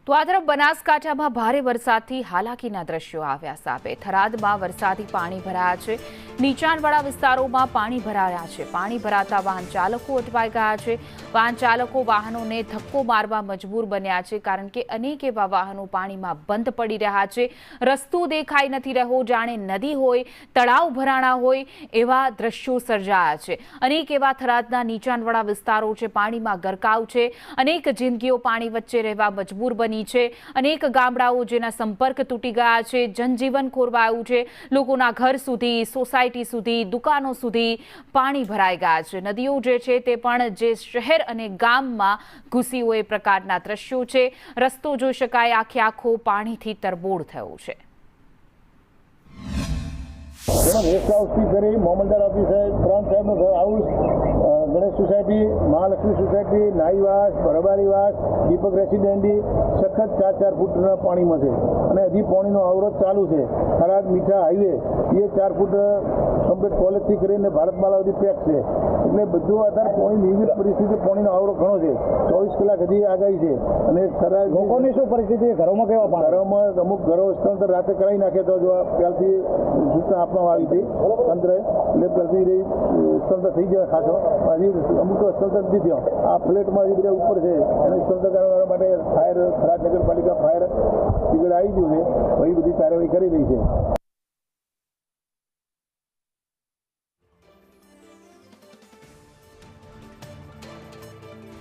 તો આ તરફ બનાસકાંઠામાં ભારે વરસાદથી હાલાકીના દ્રશ્યો આવ્યા સામે થરાદમાં વરસાદી પાણી ભરાયા છે। નીચાણવાળા વિસ્તારોમાં પાણી ભરાયા છે। પાણી ભરાતા વાહન ચાલકો અટવાઈ ગયા છે। વાહન ચાલકો વાહનોને ધક્કો મારવા મજબૂર બન્યા છે, કારણ કે અનેક એવા વાહનો પાણીમાં બંધ પડી રહ્યા છે। રસ્તો દેખાઈ નથી રહ્યો, જાણે નદી હોય, તળાવ ભરાણા હોય એવા દ્રશ્યો સર્જાયા છે। અનેક એવા થરાદના નીચાણવાળા વિસ્તારો છે, પાણીમાં ગરકાવ છે। અનેક જિંદગીઓ પાણી વચ્ચે રહેવા મજબૂર બની છે। અનેક ગામડાઓ જેના સંપર્ક તૂટી ગયા છે, જનજીવન ખોરવાયું છે। લોકોના ઘર સુધી, સોસાયટી સુધી, દુકાનો સુધી પાણી ભરાઈ ગયા છે। નદીઓ જે છે તે પણ જે શહેર અને ગામમાં ઘૂસી હોય એ પ્રકારના દ્રશ્યો છે। રસ્તો જોઈ શકાય, આખો પાણીથી તરબોળ થયો છે। गेस्ट हाउस की करे मोहम्मदार ऑफिस है, प्रांत साहब नो house, Ganesh society, Mahalakshmi society, Naivas, Barbarivas, Deepak residency सखत 4-4 फूट पानी में है અને હજી પાણીનો અવરોધ ચાલુ છે। થરાદ મીઠા હાઈવે એ 4 ફૂટ કમ્પ્લીટ કોલેજથી કરીને ભારતમાલા સુધી પેક છે, એટલે બધું આધાર પાણીની વિવિધ પરિસ્થિતિ, પાણીનો અવરોધ ઘણો છે। 24 કલાક હજી આગાહી છે। અને થરાદ લોકોની શું પરિસ્થિતિ, ઘરોમાં કેવા પાણી? ઘરોમાં અમુક ઘરો સ્થળાંતર રાતે કરાવી નાખે તો જો પહેલથી સૂચના આપવામાં આવી હતી તંત્રએ, એટલે પહેલથી સ્થળાંતર થઈ જાય ખાસો। હજી અમુક તો સ્થળાંતર નથી થયો। આ ફ્લેટમાં હજી બધા ઉપર છે, એને સ્થળાંતર કરવા માટે ફાયર થરાદ નગરપાલિકા ફાયર બ્રિગેડ આવી ગયું છે, એ બધી કાર્યવાહી કરી રહી છે।